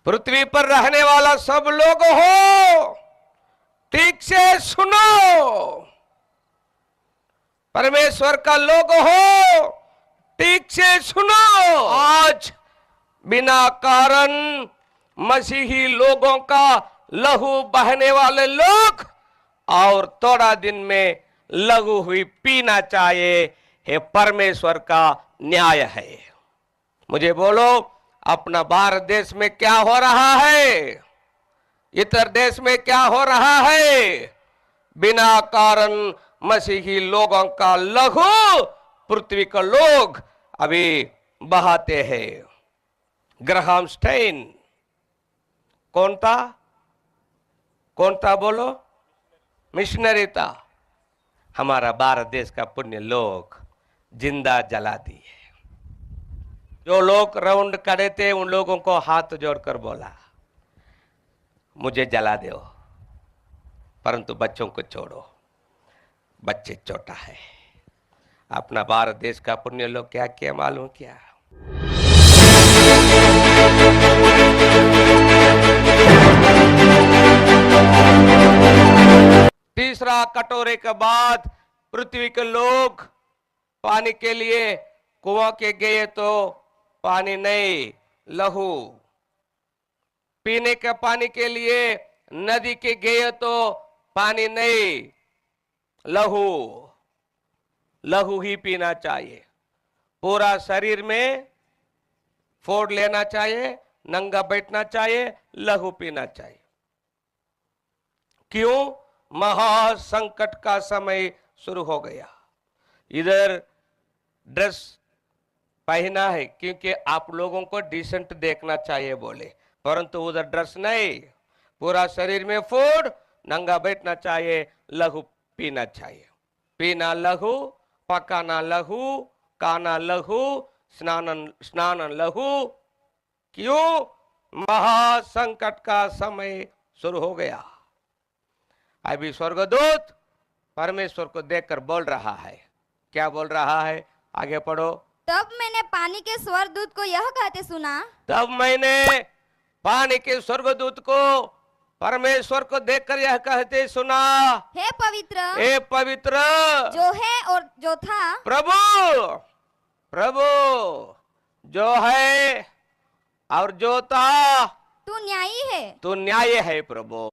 पृथ्वी पर रहने वाला सब लोग हो, ठीक से सुनो। परमेश्वर का लोग हो, ठीक से सुनो। आज बिना कारण मसीही लोगों का लहू बहने वाले लोग और थोड़ा दिन में लहू हुई पीना चाहिए, ये परमेश्वर का न्याय है। मुझे बोलो, अपना भारत देश में क्या हो रहा है, इतर देश में क्या हो रहा है? बिना कारण मसीही लोगों का लहू पृथ्वी का लोग अभी बहाते हैं। ग्राहम स्टेन कौन था? कौन था बोलो? मिशनरी था। हमारा भारत देश का पुण्य लोग जिंदा जला दिए। जो लोग राउंड खड़े थे उन लोगों को हाथ जोड़कर बोला, मुझे जला दो, परंतु बच्चों को छोड़ो, बच्चे छोटा है। अपना भारत देश का पुण्य लोग क्या किया मालूम? क्या तीसरा कटोरे के बाद पृथ्वी के लोग पानी के लिए कुआं के गए तो पानी नहीं, लहू। पीने के पानी के लिए नदी के गए तो पानी नहीं, लहू। लहू ही पीना चाहिए। पूरा शरीर में फोड़ लेना चाहिए, नंगा बैठना चाहिए, लहू पीना चाहिए। क्यों? महासंकट का समय शुरू हो गया। इधर ड्रेस पहना है क्योंकि आप लोगों को डिसेंट देखना चाहिए बोले, परंतु उधर ड्रेस नहीं, पूरा शरीर में फोड़, नंगा बैठना चाहिए, लहू पीना चाहिए। पीना लहू, पकाना लहू, खाना लहू, स्नान लहू। क्यों? महासंकट का समय शुरू हो गया। अभी स्वर्गदूत परमेश्वर को देखकर बोल रहा है। क्या बोल रहा है? आगे पढ़ो। तब मैंने पानी के स्वर्गदूत को यह कहते सुना। तब मैंने पानी के स्वर्गदूत को परमेश्वर को देखकर यह कहते सुना, हे पवित्र, हे पवित्र जो है और जो था, प्रभु, प्रभु जो है और जो था, तू न्यायी है, तू न्याय है प्रभु।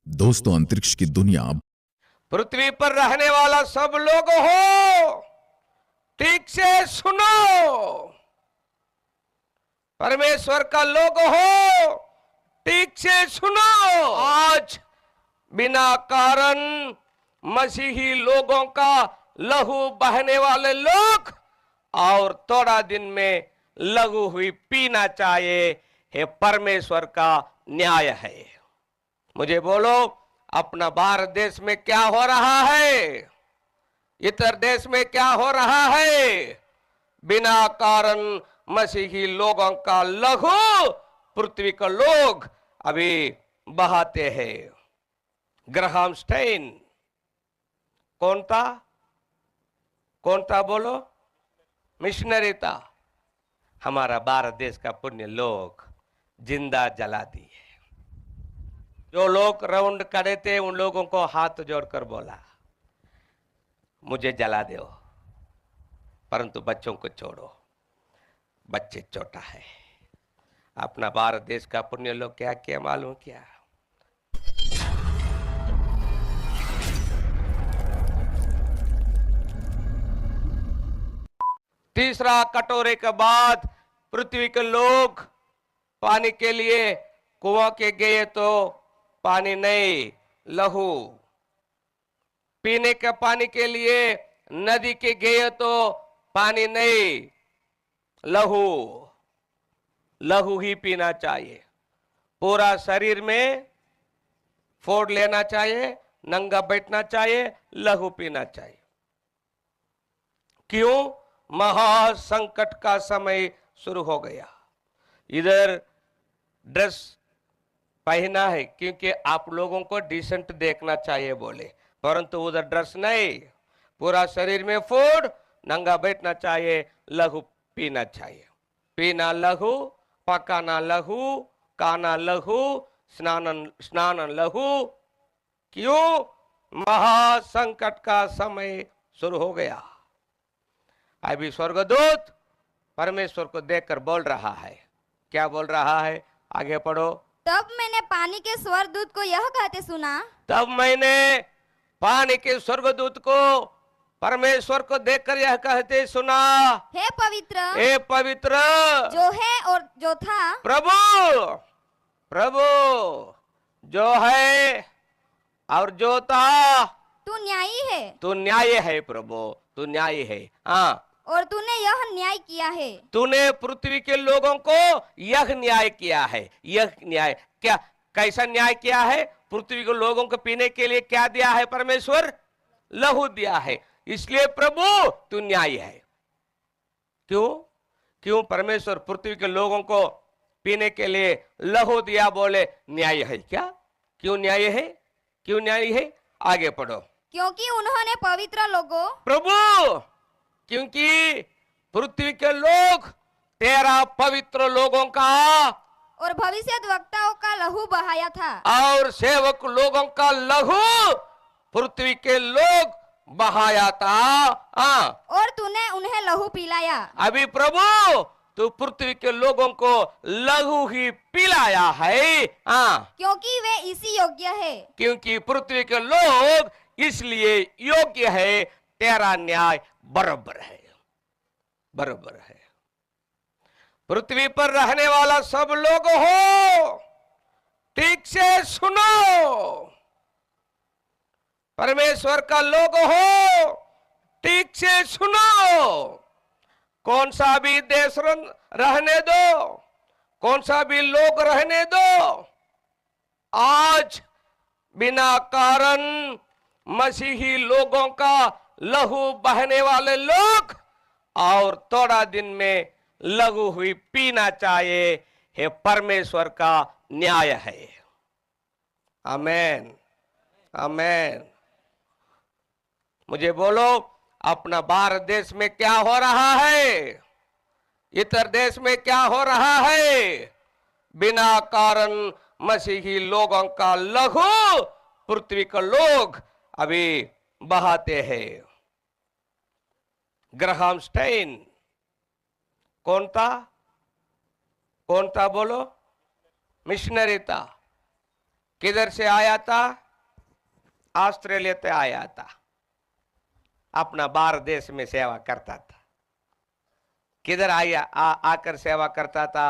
दोस्तों, अंतरिक्ष की दुनिया। पृथ्वी पर रहने वाला सब लोग हो, ठीक से सुनो। परमेश्वर का लोग हो, ठीक से सुनो। आज बिना कारण मसीही लोगों का लहू बहने वाले लोग और थोड़ा दिन में लहू हुई पीना चाहिए, ये परमेश्वर का न्याय है। मुझे बोलो, अपना भारत देश में क्या हो रहा है, इतर देश में क्या हो रहा है? बिना कारण मसीही लोगों का लहू पृथ्वी का लोग अभी बहाते हैं। ग्राहम स्टेन कौन था? कौन था बोलो? मिशनरी था। हमारा भारत देश का पुण्य लोग जिंदा जला दिए। जो लोग राउंड खड़े थे उन लोगों को हाथ जोड़कर बोला, मुझे जला दो, परंतु बच्चों को छोड़ो, बच्चे छोटा है। अपना भारत देश का पुण्य लोग क्या किया मालूम? क्या तीसरा कटोरे के बाद पृथ्वी के लोग पानी के लिए कुआं के गए तो पानी नहीं, लहू। पीने के पानी के लिए नदी के गए तो पानी नहीं, लहू। लहू ही पीना चाहिए। पूरा शरीर में फोड़ लेना चाहिए, नंगा बैठना चाहिए, लहू पीना चाहिए। क्यों? महासंकट का समय शुरू हो गया। इधर ड्रेस पहना है क्योंकि आप लोगों को डिसेंट देखना चाहिए बोले, परंतु उधर ड्रेस नहीं, पूरा शरीर में फोड़, नंगा बैठना चाहिए, लहू पीना चाहिए। पीना लहू, पकाना लहू, काना लहू स्नानन स्नानन लहू। क्यों? महासंकट का समय शुरू हो गया। अभी स्वर्गदूत परमेश्वर को देखकर बोल रहा है। क्या बोल रहा है? आगे पढ़ो। तब मैंने पानी के स्वर्गदूत को यह कहते सुना, तब मैंने पानी के स्वर्गदूत को परमेश्वर को देखकर यह कहते सुना, हे पवित्र, हे पवित्र जो है और जो था, प्रभु, प्रभु जो है और जो था, तू न्यायी है तू न्याय है प्रभु, तू न्याय है। हाँ, और तूने यह न्याय किया है। तूने पृथ्वी के लोगों को यह न्याय किया है। यह न्याय क्या? कैसा न्याय किया है? पृथ्वी के लोगों को पीने के लिए क्या दिया है परमेश्वर? लहू दिया है। इसलिए प्रभु तू न्याय है। क्यों? क्यों परमेश्वर पृथ्वी के लोगों को पीने के लिए लहू दिया? बोले न्याय है क्या? क्यों न्याय है? क्यों न्याय है? आगे पढ़ो। क्योंकि उन्होंने पवित्र लोगों, प्रभु क्योंकि पृथ्वी के लोग तेरा पवित्र लोगों का और भविष्यद्वक्ताओं का लहू बहाया था, और सेवक लोगों का लहू पृथ्वी के लोग बहाया था। हाँ, और तूने उन्हें लहू पिलाया। अभी प्रभु तू पृथ्वी के लोगों को लहू ही पिलाया है। हाँ, क्योंकि वे इसी योग्य है। क्योंकि पृथ्वी के लोग इसलिए योग्य है। तेरा न्याय बराबर है, बराबर है। पृथ्वी पर रहने वाला सब लोग हो, ठीक से सुनो। परमेश्वर का लोग हो, ठीक से सुनो। कौन सा भी देश रहने दो, कौन सा भी लोग रहने दो, आज बिना कारण मसीही लोगों का लहू बहने वाले लोग और थोड़ा दिन में लहू हुई पीना चाहिए। हे परमेश्वर का न्याय है। आमेन, आमेन। मुझे बोलो, अपना भारत देश में क्या हो रहा है? इतर देश में क्या हो रहा है? बिना कारण मसीही लोगों का लहू पृथ्वी के लोग अभी बहाते हैं। ग्राहम स्टेन कौन था? कौन था बोलो? मिशनरी था। किधर से आया था? ऑस्ट्रेलिया से आया था। अपना भारत देश में सेवा करता था। किधर आया आकर सेवा करता था?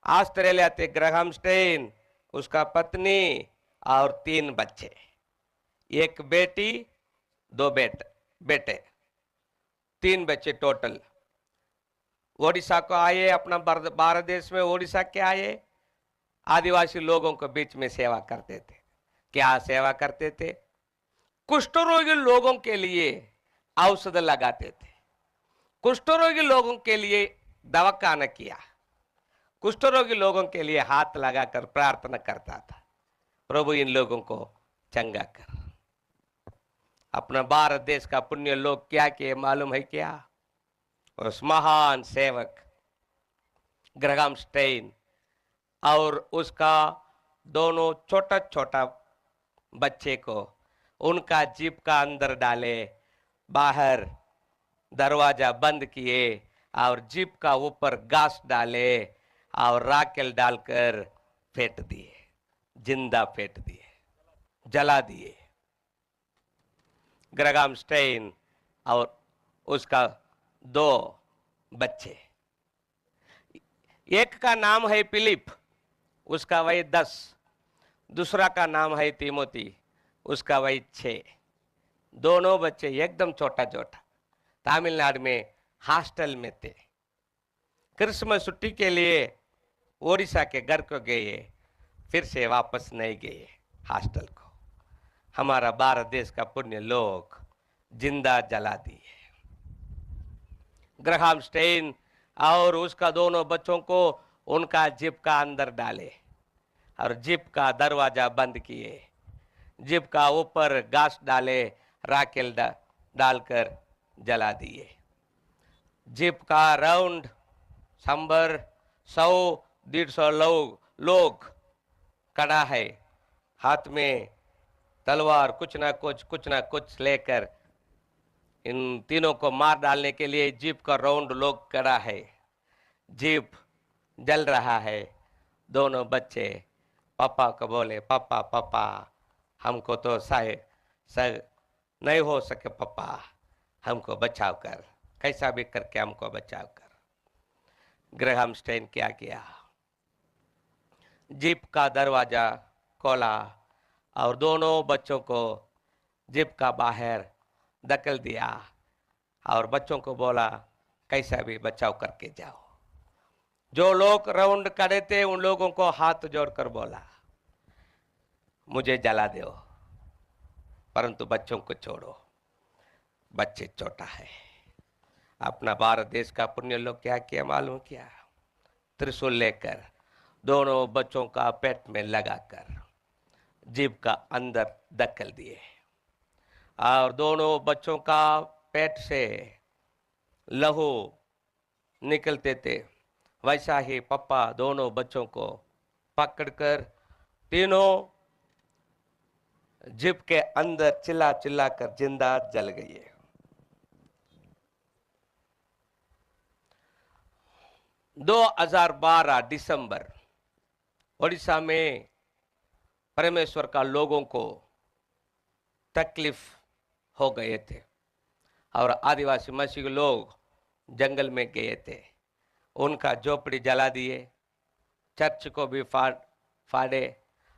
ऑस्ट्रेलिया से ग्राहम स्टेन, उसका पत्नी और 3 बच्चे, एक बेटी 2 बेटे 3 बच्चे टोटल। ओडिशा को आए, अपना भारत देश में ओडिशा के आए, आदिवासी लोगों के बीच में सेवा करते थे। क्या सेवा करते थे? कुष्ठ रोगी लोगों के लिए औषध लगाते थे। कुष्ठ रोगी लोगों के लिए दवाखाना किया। कुष्ठ रोगी लोगों के लिए हाथ लगाकर प्रार्थना करता था, प्रभु इन लोगों को चंगा कर। अपना भारत देश का पुण्य लोग क्या किए मालूम है क्या? उस महान सेवक ग्राहम स्टेन और उसका दोनों छोटा छोटा बच्चे को उनका जीप का अंदर डाले, बाहर दरवाजा बंद किए और जीप का ऊपर घास डाले और राखेल डालकर फेंट दिए, जिंदा फेंट दिए, जला दिए। ग्राहम स्टेन और उसका 2 बच्चे, एक का नाम है फिलिप, उसका वही 10, दूसरा का नाम है तिमोथी, उसका वही 6। दोनों बच्चे एकदम छोटा छोटा तमिलनाडु में हॉस्टल में थे। क्रिसमस छुट्टी के लिए ओडिशा के घर को गए, फिर से वापस नहीं गए हॉस्टल को। हमारा भारत देश का पुण्य लोग जिंदा जला दिए। ग्राहम स्टेन और उसका दोनों बच्चों को उनका जीप का अंदर डाले और जीप का दरवाजा बंद किए, जीप का ऊपर घास डाले, राखेल डालकर जला दिए। जीप का राउंड संबर 100 150 लोग खड़ा है, हाथ में तलवार कुछ ना कुछ लेकर इन तीनों को मार डालने के लिए जीप का राउंड लोग खड़ा है। जीप जल रहा है। दोनों बच्चे पापा को बोले, पापा पापा हमको तो सह नहीं हो सके पापा, हमको बचाव कर, कैसा भी करके हमको बचाव कर। ग्रैहम स्टेन क्या किया, जीप का दरवाजा खोला और दोनों बच्चों को जीप का बाहर धकेल दिया और बच्चों को बोला कैसा भी बचाव करके जाओ। जो लोग राउंड खड़े थे उन लोगों को हाथ जोड़कर बोला मुझे जला दो, परंतु बच्चों को छोड़ो, बच्चे छोटा है। अपना भारत देश का पुण्य लोग क्या किया मालूम क्या, त्रिशूल लेकर दोनों बच्चों का पेट में लगाकर जीभ का अंदर धकेल दिए और दोनों बच्चों का पेट से लहू निकलते थे। वैसा ही पापा दोनों बच्चों को पकड़कर तीनों जीभ के अंदर चिल्ला चिल्ला कर जिंदा जल गई। 2012 दिसंबर ओडिशा में परमेश्वर का लोगों को तकलीफ हो गए थे और आदिवासी मसीह लोग जंगल में गए थे, उनका झोपड़ी जला दिए, चर्च को भी फाड़े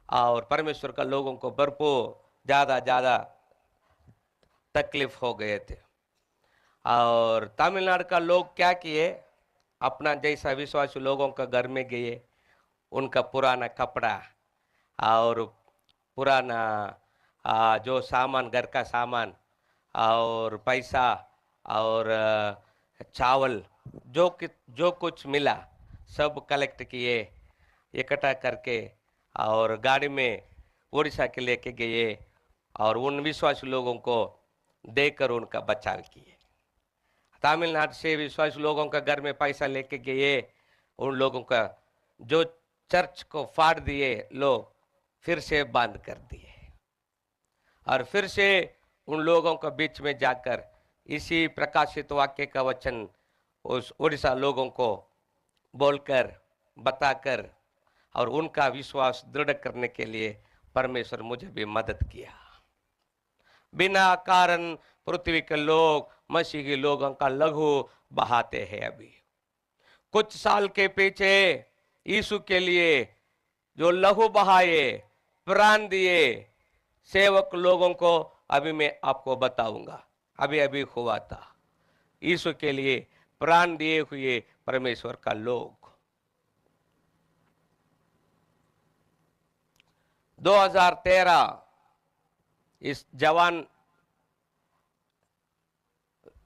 और परमेश्वर का लोगों को भरपूर ज़्यादा तकलीफ हो गए थे। और तमिलनाडु का लोग क्या किए, अपना जैसा विश्वासी लोगों का घर में गए, उनका पुराना कपड़ा और पुराना जो सामान, घर का सामान और पैसा और चावल जो कुछ मिला सब कलेक्ट किए, इकट्ठा करके और गाड़ी में उड़ीसा के लेके गए और उन विश्वासी लोगों को देकर उनका बचाव किए। तमिलनाडु से विश्वासी लोगों का घर में पैसा लेके गए, उन लोगों का जो चर्च को फाड़ दिए लोग फिर से बंद कर दिए और फिर से उन लोगों के बीच में जाकर इसी प्रकाशित वाक्य का वचन उस उड़ीसा लोगों को बोलकर बताकर और उनका विश्वास दृढ़ करने के लिए परमेश्वर मुझे भी मदद किया। बिना कारण पृथ्वी के लोग मसीही लोगों का लहू बहाते हैं। अभी कुछ साल के पीछे यीशु के लिए जो लहू बहाए, प्राण दिए सेवक लोगों को अभी मैं आपको बताऊंगा। अभी हुआ था यीशु के लिए प्राण दिए हुए परमेश्वर का लोग। 2013 इस जवान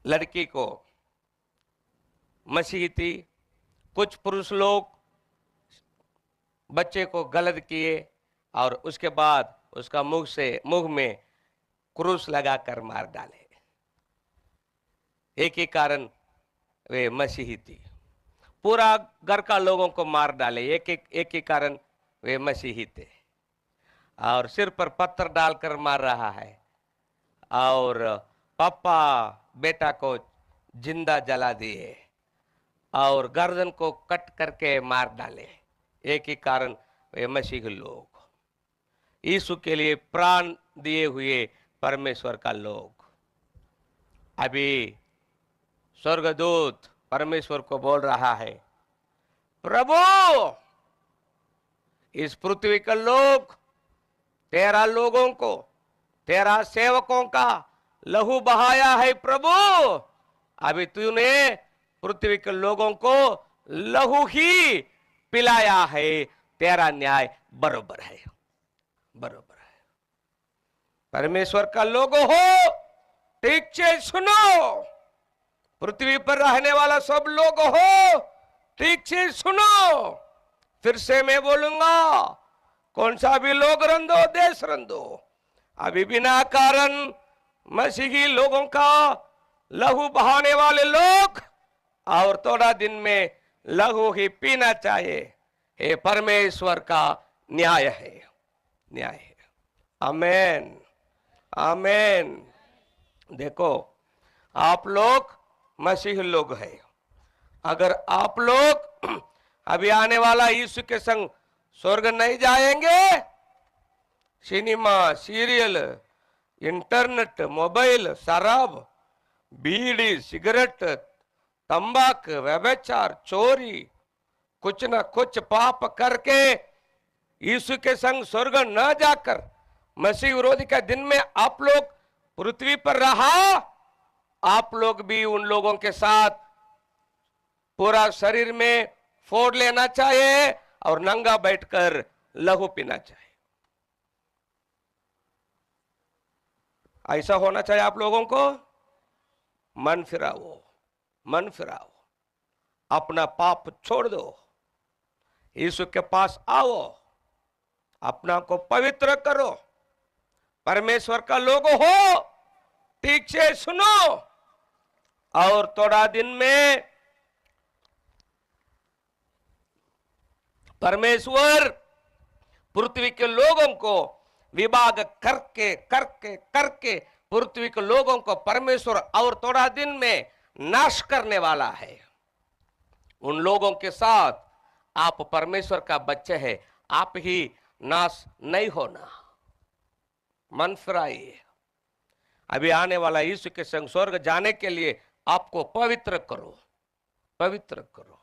लड़की को मसीह थी, कुछ पुरुष लोग बच्चे को गलत किए और उसके बाद उसका मुंह में क्रूस लगाकर मार डाले। एक ही कारण वे मसीही थी, पूरा घर का लोगों को मार डाले, एक ही कारण वे मसीही थे और सिर पर पत्थर डालकर मार रहा है और पापा बेटा को जिंदा जला दिए और गर्दन को कट करके मार डाले। एक ही कारण वे मसीह लोग, यीशु के लिए प्राण दिए हुए परमेश्वर का लोग। अभी स्वर्गदूत परमेश्वर को बोल रहा है, प्रभु इस पृथ्वी के लोग तेरा लोगों को, तेरा सेवकों का लहू बहाया है प्रभु, अभी तूने पृथ्वी के लोगों को लहू ही पिलाया है, तेरा न्याय बरोबर है, बरोबर है। परमेश्वर का लोग हो, ठीक से सुनो, पृथ्वी पर रहने वाला सब लोग हो, ठीक से सुनो। फिर से मैं बोलूंगा, कौन सा भी लोग रंदो, देश रंदो, अभी बिना कारण मसीही लोगों का लहू बहाने वाले लोग और थोड़ा दिन में लहू ही पीना चाहिए। ये परमेश्वर का न्याय है, न्याय है। आमेन, आमेन। देखो, आप लोग मसीह लोग हैं। अगर आप लोग अभी आने वाला यीशु के संग स्वर्ग नहीं जाएंगे, सिनेमा, सीरियल, इंटरनेट, मोबाइल, शराब, बीड़ी, सिगरेट, तंबाक, व्यभिचार, चोरी, कुछ न कुछ पाप करके यीशु के संग स्वर्ग न जाकर मसीह विरोधी के दिन में आप लोग पृथ्वी पर रहा, आप लोग भी उन लोगों के साथ पूरा शरीर में फोड़ लेना चाहिए और नंगा बैठकर लहू पीना चाहिए। ऐसा होना चाहिए आप लोगों को। मन फिराओ, मन फिराओ, अपना पाप छोड़ दो, यीशु के पास आओ, अपना को पवित्र करो, परमेश्वर का लोग हो। ठीक से सुनो, और थोड़ा दिन में परमेश्वर पृथ्वी के लोगों को विभाग करके करके करके पृथ्वी के लोगों को परमेश्वर और थोड़ा दिन में नाश करने वाला है। उन लोगों के साथ आप परमेश्वर का बच्चे हैं, आप ही नाश नहीं होना। मन फिराइए। अभी आने वाला यीशु के संग स्वर्ग जाने के लिए आपको पवित्र करो, पवित्र करो।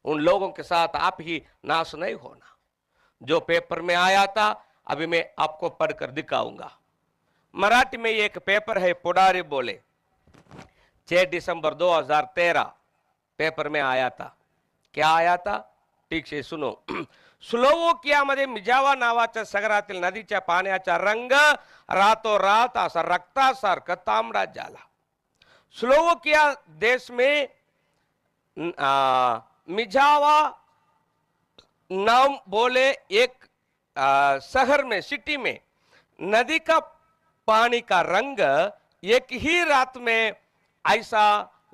उन लोगों के साथ आप ही नाश नहीं होना। जो पेपर में आया था अभी मैं आपको पढ़कर दिखाऊंगा। मराठी में एक पेपर है, पुढारी बोले, 6 दिसंबर 2013 पेपर में आया था। क्या आया था? ठीक से सुनो। स्लोवाकियामध्ये मिजावा नावाच्या सागरातील नदीच्या पाण्याचा रंग रातोरात असा रक्तासारखा तांबडा झाला। स्लोवाकिया देश में मिजावा नाम बोले एक शहर में, सिटी में नदी का पानी का रंग एक ही रात में ऐसा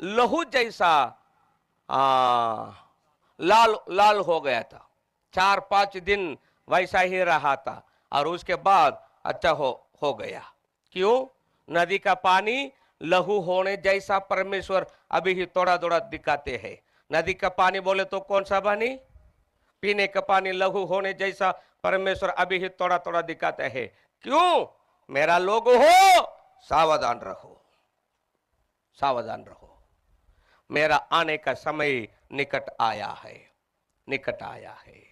लहू जैसा लाल लाल हो गया था। 4-5 दिन वैसा ही रहा था और उसके बाद अच्छा हो गया। क्यों? नदी का पानी लहू होने जैसा परमेश्वर अभी ही थोड़ा थोड़ा दिखाते हैं। नदी का पानी बोले तो कौन सा पानी? पीने का पानी लहू होने जैसा परमेश्वर अभी ही थोड़ा थोड़ा दिखाते हैं। क्यों? मेरा लोग हो, सावधान रहो, सावधान रहो। मेरा आने का समय निकट आया है, निकट आया है।